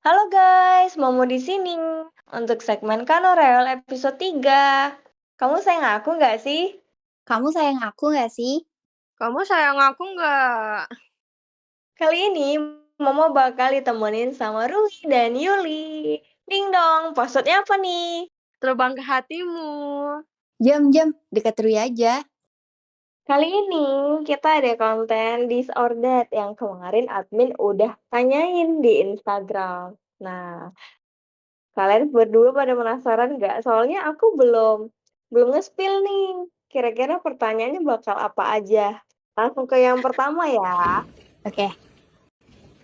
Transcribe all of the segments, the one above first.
Halo guys, Momo di sini untuk segmen Kanorel episode 3. Kamu sayang aku nggak sih? Kamu sayang aku nggak sih? Kamu sayang aku nggak? Kali ini Momo bakal ditemenin sama Rui dan Yuli. Ding dong, passwordnya apa nih? Terbang ke hatimu. Jam-jam dekat Rui aja. Kali ini kita ada konten This or That yang kemarin admin udah tanyain di Instagram. Nah, kalian berdua pada penasaran nggak? Soalnya aku belum nge-spill nih. Kira-kira pertanyaannya bakal apa aja? Langsung ke yang pertama ya. Oke.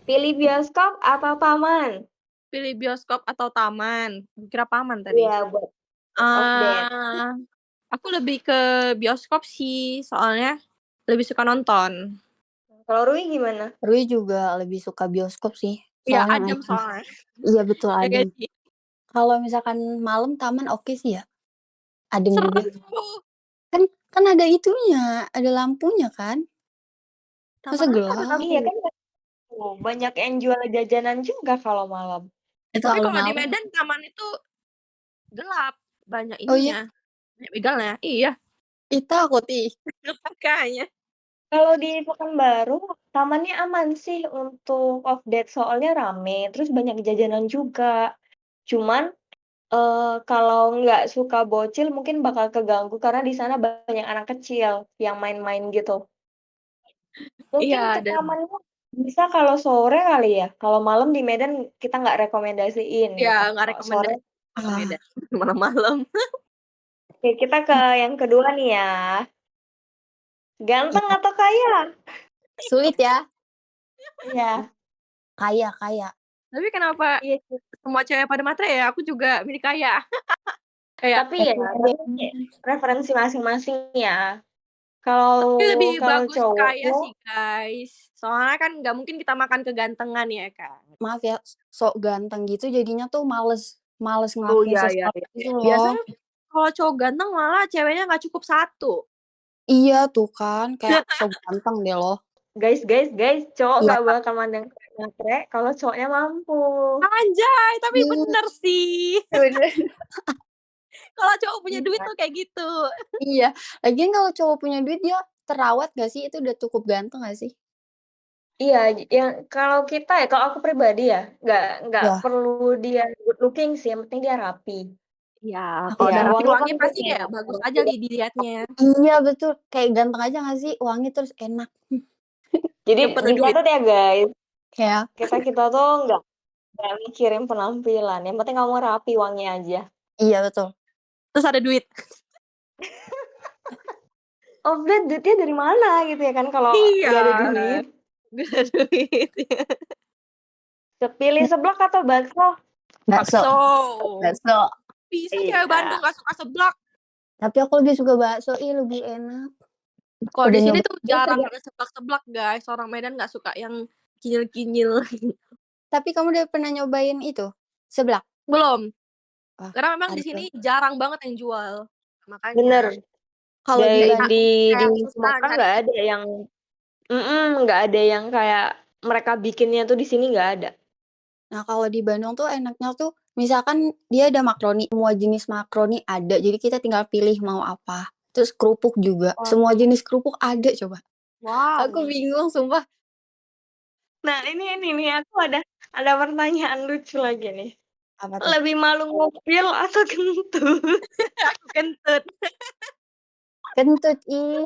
Pilih bioskop atau taman? Pilih bioskop atau taman? Kira paman tadi. Iya, buat update. Aku lebih ke bioskop sih, soalnya lebih suka nonton. Kalau Rui gimana? Rui juga lebih suka bioskop sih. Iya, Soalnya adem nonton. soalnya. Iya betul Ya adem. nggak sih? Kalau misalkan malam taman oke sih ya. Adem juga. Seru. Kan ada itunya, ada lampunya kan? Masa Taman ada gelap? Iya lampu. kan banyak yang jual jajanan juga kalau malam. Itu Tapi kalau di alun-alun. Medan taman itu gelap, banyak Oh iya, ininya. Banyak begalnya. Iya, itu aku ih. makanya. Kalau di Pekanbaru, tamannya aman sih untuk update soalnya rame, terus banyak jajanan juga. Cuman kalau nggak suka bocil mungkin bakal keganggu karena di sana banyak anak kecil yang main-main gitu. Mungkin Iya, ke dan tamannya bisa kalau sore kali ya. Kalau malam di Medan kita nggak rekomendasiin gitu. ya nggak Kalau sore, rekomendasi ke Ah, Medan malam-malam. oke kita ke yang kedua nih ya. Ganteng iya. atau kaya? Sulit ya. Iya, Kaya, kaya. Tapi kenapa iya sih. semua cewek pada matre ya? Aku juga milih kaya. Kayak Tapi preferensi masing-masing ya. tapi lebih Kalau bagus cowok kaya tuh sih guys. Soalnya kan nggak mungkin kita makan kegantengan ya kan. Maaf ya, sok ganteng gitu jadinya tuh males Oh ngelakuin iya iya sesuatu iya. gitu loh. Biasanya kalau cowok ganteng malah ceweknya nggak cukup satu. Iya tuh kan, kayak sok ganteng deh loh. guys, cowok Iya, nggak bakal mandang matre kalau cowoknya mampu. Anjay, tapi iya, bener sih. bener. Kalau cowok punya duit Iya. tuh kayak gitu. Iya, lagian kalau cowok punya duit dia terawat gak sih? Itu udah cukup ganteng gak sih? Iya, yang kalau kita ya, kalau aku pribadi ya, nggak Ya, perlu dia good looking sih, yang penting dia rapi. Iya, aku kalau Ya, dan juga. wangi kan wangi pasti penting. kayak bagus aja dilihatnya. Iya betul, kayak ganteng aja gak sih? Wangi terus enak. Jadi Yang perlu duit. dicatat ya guys, Kayak, kita tuh nggak mikirin penampilan, yang penting kamu rapi, wangi aja. iya betul. Terus ada duit. Oh, duitnya dari mana gitu ya kan kalau Iya, nggak ada duit. gak ada duit. Pilih seblak atau bakso? Bakso, Bakso. bakso. Bisa cewek Iya. Bandung gak suka seblak. Tapi aku lebih suka bakso, lebih enak. Kalau Udah di sini nyoba. tuh jarang ada seblak-seblak guys. Orang Medan gak suka yang kinyil-kinyil. Tapi kamu udah pernah nyobain itu? Seblak? Belum. Wah, Karena memang di harus sini dong. jarang banget yang jual. Bener. Makanya Kalau Di kayak dibanding, di kayak susah Sumatera cari. nggak ada yang nggak ada yang kayak mereka bikinnya tuh di sini nggak ada. nah kalau di Bandung tuh enaknya tuh, misalkan dia ada makaroni, semua jenis makaroni ada, jadi kita tinggal pilih mau apa. Terus kerupuk juga, Oh. semua jenis kerupuk ada coba. Aku Wow. bingung sumpah. Nah ini nih aku ada pertanyaan lucu lagi nih. Apa tuh? Lebih malu ngupil atau kentut? Aku kentut. Kentut, ih.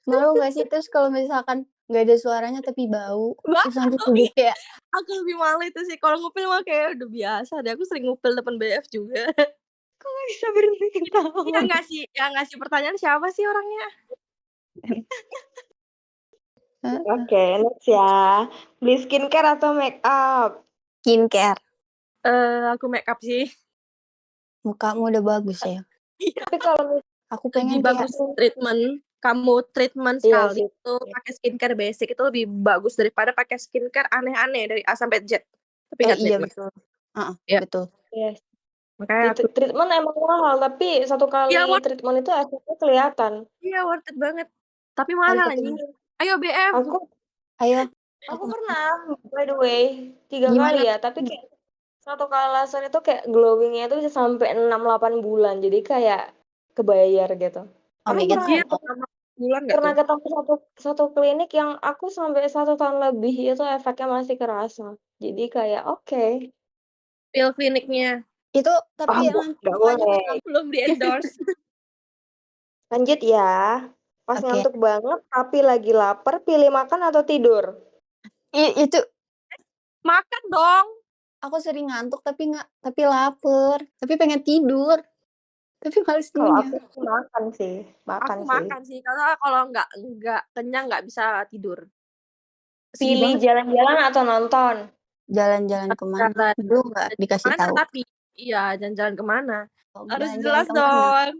Malu gak sih? Terus kalau misalkan nggak ada suaranya tapi bau, terus nanti Wow. tubuh kayak, Aku lebih malu itu sih. Kalau ngupil mah kayak udah biasa deh. Aku sering ngupil depan BF juga. Kok nggak bisa berhenti ketawa? Yang ngasih pertanyaan siapa sih orangnya? Oke, next ya. Beli skincare atau make up? skincare. Aku makeup sih. Mukamu udah bagus ya. Iya. Tapi kalau Aku Lebih pengen kayak, bagus treatment. Kamu treatment iya sekali sih. itu pakai skincare basic itu lebih bagus daripada pakai skincare aneh-aneh dari A sampai Z. Tapi nggak iya treatment. betul. Heeh, Iya. betul. Iya. Makanya aku Treatment emang mahal, tapi satu kali iya treatment itu efeknya kelihatan. worth it banget. Tapi Harus mahal pakai anjing. Ayo BF. Aku ayo. aku pernah by the way 3 kali Gimana? ya, tapi kayak Satu kali laser itu kayak glowing-nya itu bisa sampai 6-8 bulan. Jadi kayak kebayar gitu. Oh Aku my god, pernah Iya, sumpah. selama bulan nggak pernah tuh? ketemu satu klinik yang aku sampai 1 tahun lebih itu efeknya masih kerasa. Jadi kayak oke. Pil kliniknya Itu Ah, tapi nanti nggak mukanya boleh. kayak belum di-endorse. Lanjut ya. Pas oke. ngantuk banget tapi lagi lapar, pilih makan atau tidur? Itu Makan dong. aku sering ngantuk tapi lapar, tapi pengen tidur, tapi males Kalau aku ngunyah. sih makan sih, Aku makan sih. makan sih, karena kalau nggak kenyang nggak bisa tidur. Sedih Pilih banget. jalan-jalan atau nonton? Jalan-jalan kemana? Jalan Belum nggak dikasih kemana tahu. tapi iya jalan-jalan kemana? Oh, Harus jalan-jalan jelas kemana? dong.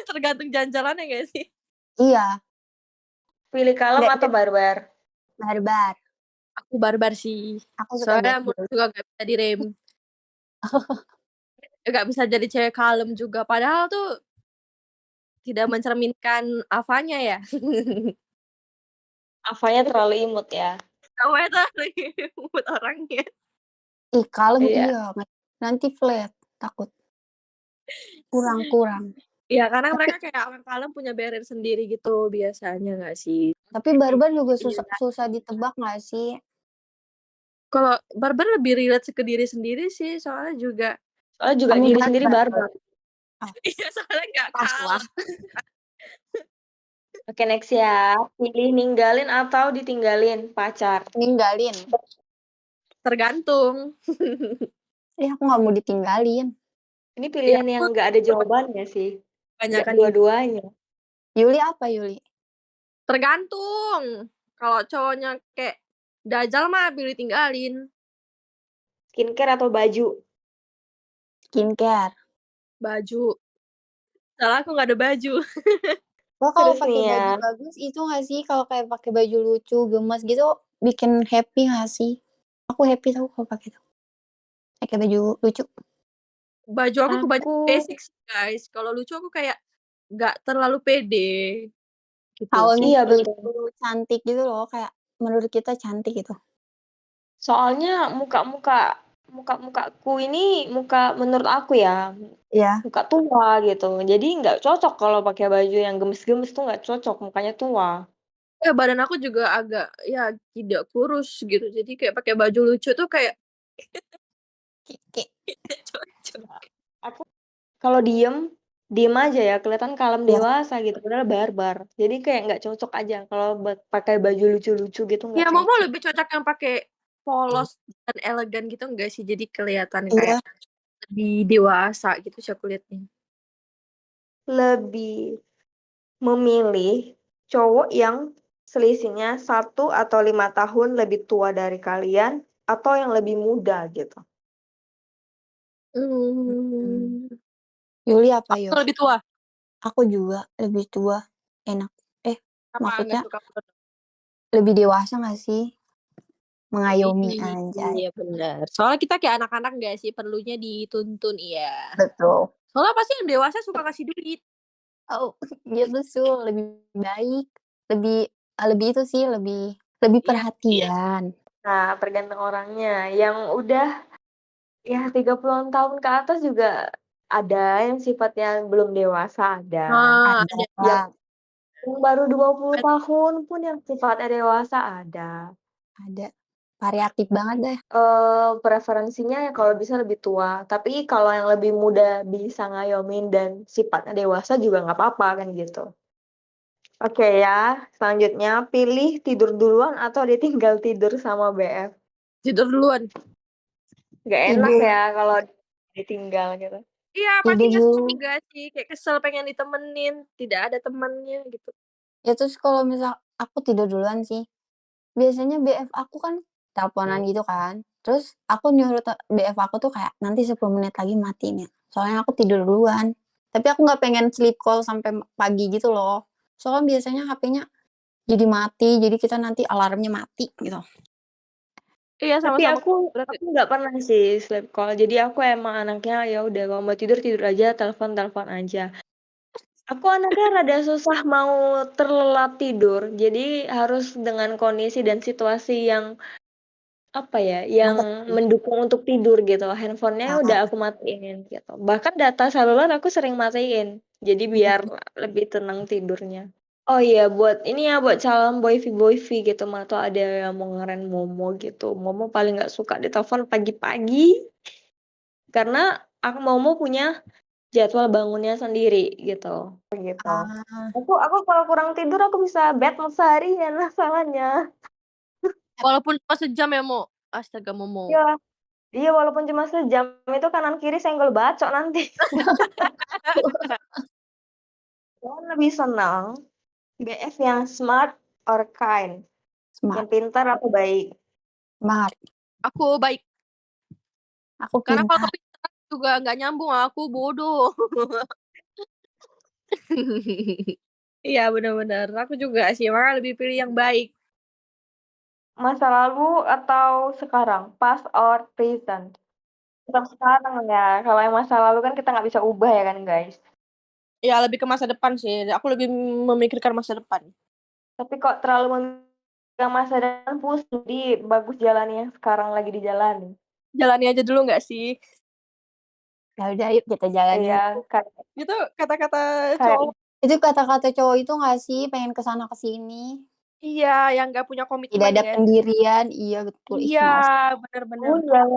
Tergantung jalan-jalannya nggak sih? Iya, Pilih kalem nggak atau barbar? barbar. Aku barbar sih. Aku suka Soalnya bad mood boy. juga nggak bisa direm. Nggak bisa jadi cewek kalem juga. Padahal tuh tidak mencerminkan Avanya ya. Avanya terlalu imut ya. Kamu itu mood orangnya. Ih, kalem Iya. iya. Nanti flat, takut. Kurang-kurang. Iya, karena Tapi mereka kayak orang kalem punya barrier sendiri gitu biasanya nggak sih? tapi barbar juga Iya. susah ditebak nggak sih? Kalau barbar lebih relate ke diri sendiri sih, soalnya juga Soalnya juga Kami diri sendiri barbar. barbar. Oh, iya soalnya nggak pas lah. kalem. Oke, next ya. Pilih ninggalin atau ditinggalin pacar? Ninggalin. Tergantung. Aku nggak mau ditinggalin. Ini Ya pilihan yang aku nggak ada jawabannya sih. Nggak kebanyakan nih. dua-duanya. Yuli apa Yuli? Tergantung. Kalau cowoknya kayak Dajjal mah pilih tinggalin. Skincare atau baju? Skincare. Baju. Soalnya aku nggak ada baju. Wah, kalau Terus pakai nih ya, baju bagus itu nggak sih? Kalau kayak pakai baju lucu, gemes gitu, bikin happy nggak sih? Aku happy tau kalau pakai itu. Pakai baju lucu. Baju aku aku kebanyakan basic sih, guys. Kalau lucu aku kayak nggak terlalu pede gitu Kalau sih. iya misalnya betul. lucu, cantik gitu loh, kayak menurut kita cantik gitu. Soalnya muka-mukaku ini menurut aku ya, Iya. muka tua gitu. Jadi nggak cocok kalau pakai baju yang gemes-gemes tuh nggak cocok, mukanya tua. Ya badan aku juga agak ya tidak kurus gitu. Jadi kayak pakai baju lucu tuh kayak Kayak tidak cocok. Aku kalau diem aja ya, kelihatan kalem ya. dewasa gitu, padahal barbar. Jadi kayak nggak cocok aja kalau pakai baju lucu-lucu gitu Ya nggak Momo cocok. lebih cocok yang pakai polos dan elegan gitu enggak sih? Jadi kelihatan kayak Iya. lebih dewasa gitu sih aku liatnya. Lebih memilih cowok yang selisihnya 1 atau 5 tahun lebih tua dari kalian atau yang lebih muda gitu. Mmm, Yuli apa aku Yul? lebih tua. Aku juga lebih tua. Enak. Apa nggak Maksudnya suka muda? lebih dewasa nggak sih? Mengayomi anjay. Iya benar. Soalnya kita kayak anak-anak nggak sih perlunya dituntun, iya. Betul. Soalnya pasti yang dewasa suka kasih duit. Oh, iya betul, lebih baik, lebih lebih itu sih, lebih Iya. perhatian. Nah, tergantung orangnya. Yang udah ya 30-an tahun ke atas juga ada yang sifatnya belum dewasa ada. Nah, Ada, ada Yang Kak, baru 20 tahun pun yang sifatnya dewasa ada. ada. Variatif banget deh. Preferensinya ya kalau bisa lebih tua, tapi kalau yang lebih muda bisa ngayomin dan sifatnya dewasa juga nggak apa-apa kan gitu. Oke ya, selanjutnya pilih tidur duluan atau ditinggal tidur sama BF. tidur duluan. Nggak enak Tidur ya kalau ditinggal gitu. Iya, pasti tidur kesel dulu. nggak sih? Kayak kesel pengen ditemenin, tidak ada temennya gitu. Ya terus kalau misal aku tidur duluan sih. Biasanya BF aku kan teleponan gitu kan. Terus aku nyuruh BF aku tuh kayak nanti 10 menit lagi matiin ya. Soalnya aku tidur duluan. Tapi aku nggak pengen sleep call sampai pagi gitu loh. Soalnya biasanya HP-nya jadi mati, jadi kita nanti alarmnya mati gitu. Iya, Tapi sama-sama aku berat ya. aku nggak pernah sih sleep call. Jadi aku emang anaknya ya udah kalau mau tidur tidur aja, telepon aja. Aku anaknya rada susah mau terlelap tidur. Jadi harus dengan kondisi dan situasi yang apa ya, Banget yang sih. mendukung untuk tidur gitu. Handphone-nya udah Ah, aku matiin gitu. Bahkan data seluler aku sering matiin. Jadi biar lebih tenang tidurnya. Oh iya, buat ini ya, buat calon boyfie gitu mah atau ada yang mau ngeren Momo gitu. Momo paling nggak suka ditelepon pagi-pagi karena aku Momo punya jadwal bangunnya sendiri gitu. Gitu. ah. Aku kalau kurang tidur aku bisa bad mood seharian masalahnya. Walaupun cuma sejam ya, Mo. Astaga, Momo. Iya, iya walaupun cuma sejam itu kanan kiri senggol bacok nanti. Saya lebih senang BF yang smart or kind, yang Smart. pintar atau baik. Smart. Aku baik. Aku Karena kalau pintar. kepintaran juga nggak nyambung, aku bodoh. Iya, benar-benar. Aku juga sih, makanya lebih pilih yang baik. Masa lalu atau sekarang? Past or present? Tetap sekarang ya. Kalau yang masa lalu kan kita nggak bisa ubah ya kan guys. Ya, lebih ke masa depan sih. Aku lebih memikirkan masa depan. Tapi kok terlalu memegang masa depan pusing. Jadi bagus jalan yang sekarang lagi dijalani. Jalani aja dulu nggak sih? Ya udah yuk kita jalanin. Iya, kayak Itu kata-kata kayak cowok. Itu kata-kata cowok itu nggak sih pengen ke sana ke sini? Iya, yang nggak punya Tidak komitmen ada ya. pendirian. Iya betul. Ih, Iya, males. benar-benar. yang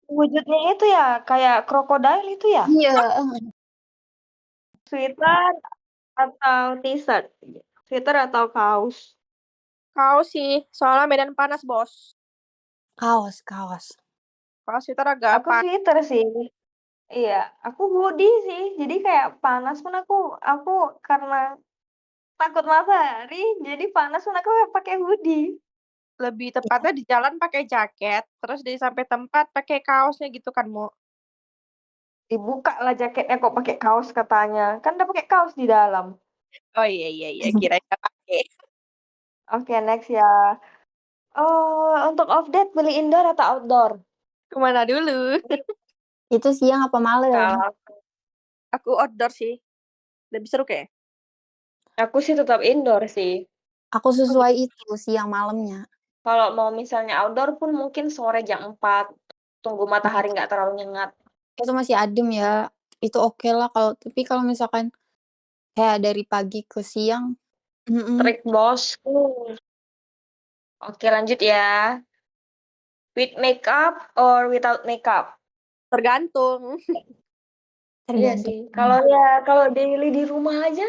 wujudnya itu ya kayak krokodil itu ya. Iya. Sweater atau t-shirt? Sweater atau kaos? Kau sih, soalnya medan panas, Bos. Kaos, kaos. Kalau sweater agak Aku sweater sih. Iya, aku hoodie sih. Jadi kayak panas pun aku karena takut matahari, jadi panas pun aku pakai hoodie. lebih tepatnya di jalan pakai jaket, terus di sampai tempat pakai kaosnya gitu kan, Mo. Dibuka lah jaketnya kok pakai kaos katanya. Kan udah pakai kaos di dalam. Oh iya iya iya, kirain nggak pakai. Oke, next ya. Oh, untuk off date beli indoor atau outdoor? Kemana dulu? Itu siang apa malam? Kalau Aku outdoor sih. Lebih seru kayak. aku sih tetap indoor sih. Aku sesuai itu siang malamnya. Kalau mau misalnya outdoor pun mungkin sore jam 4. Tunggu matahari nggak terlalu nyengat. Itu masih adem ya. Itu oke lah tapi kalau misalkan kayak dari pagi ke siang, Trik bosku. Oke, lanjut ya. With makeup or without makeup? Tergantung. Iya tergantung. sih. Kalau daily di rumah aja,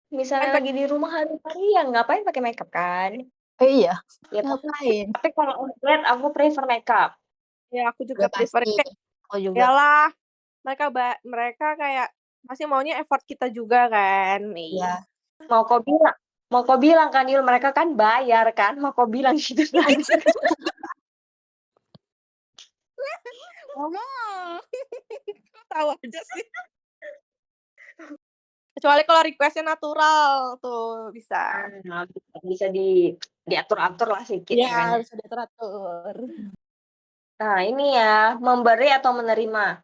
misalnya Kan lagi di rumah hari-hari ya ngapain pakai makeup kan? Oh iya, Ya ngapain? tapi kalau outlet aku prefer makeup. ya aku juga Udah prefer pasti, kayak aku juga. iyalah, mereka kayak masih maunya effort kita juga kan. Nih. Ya. Mau kau bilang, kan Yul, mereka kan bayar kan, mau kau bilang gitu tadi. Ngomong. Kok tahu aja sih. Kecuali kalau request-nya natural tuh bisa. Nah, bisa diatur-atur lah sedikit ya kan. Iya, bisa diatur-atur. Nah, ini ya, memberi atau menerima?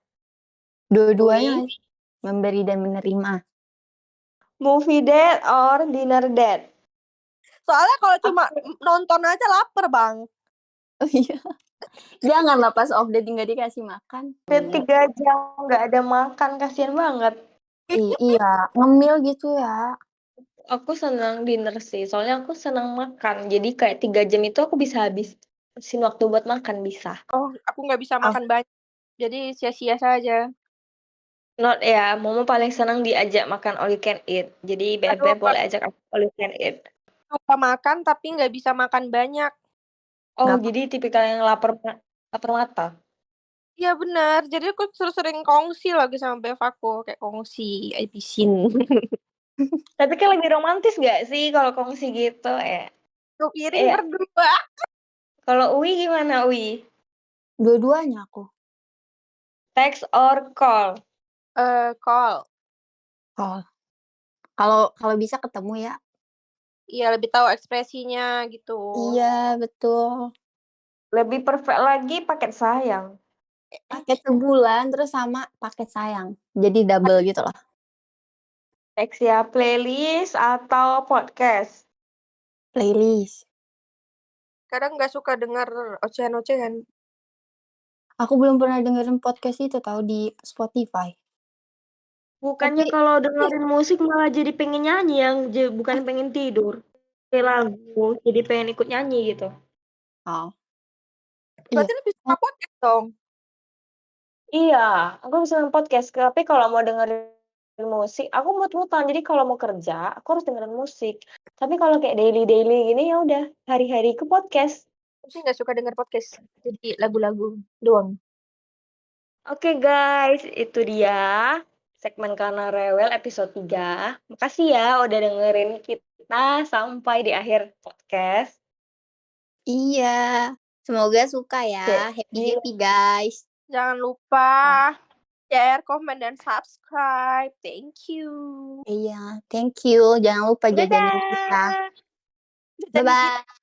Dua-duanya Ui, memberi dan menerima. movie date or dinner date? Soalnya kalau cuma nonton aja lapar, Bang. Oh iya. Janganlah pas off date nggak dikasih makan. Date 3 jam nggak ada makan, kasihan banget. Iya, ngemil gitu ya. Aku senang dinner sih, soalnya aku senang makan. Jadi kayak 3 jam itu aku bisa habisin waktu buat makan, bisa. Oh, aku nggak bisa makan banyak. Jadi sia-sia saja. Not ya, Momo paling senang diajak makan all you can eat. Jadi Aduh, Beb boleh ajak aku all you can eat. suka makan tapi nggak bisa makan banyak. Oh, Nggak jadi tipikal yang lapar mata. Iya benar. Jadi aku sering kongsi lagi sama Bev aku, kayak kongsi habisin. Tapi kan lebih romantis gak sih kalau kongsi gitu ya? Satu piring Iya. berdua. Kalau Uwi gimana Uwi? Dua-duanya aku. Text or call? Call. Oh. Kalau bisa ketemu ya. Iya, lebih tahu ekspresinya gitu. Iya, betul. Lebih perfect lagi paket sayang. Paket sebulan terus sama paket sayang. Jadi double gitu loh. Text ya, playlist atau podcast? Playlist. kadang nggak suka dengar ocehan-ocehan. Aku belum pernah dengerin podcast itu tahu di Spotify. Bukannya Tapi kalau dengerin musik malah jadi pengen nyanyi yang bukan pengen tidur. Kayak lagu, jadi pengen ikut nyanyi gitu. oh, iya. Berarti lebih suka podcast dong. Iya, aku seneng podcast. Tapi kalau mau dengerin musik, aku mut-mutan. Jadi kalau mau kerja, aku harus dengerin musik. Tapi kalau kayak daily gini ya udah hari-hari ke podcast. Aku sih nggak suka denger podcast, jadi lagu-lagu doang. Oke guys, itu dia segmen Karena Rewel episode 3. Makasih ya udah dengerin kita sampai di akhir podcast. Iya. Semoga suka ya. Jadi Happy guys. Jangan lupa share, komen, dan subscribe. Thank you. Iya, thank you. Jangan lupa jajanin kita. Dadah. Jajanin kita. Bye-bye.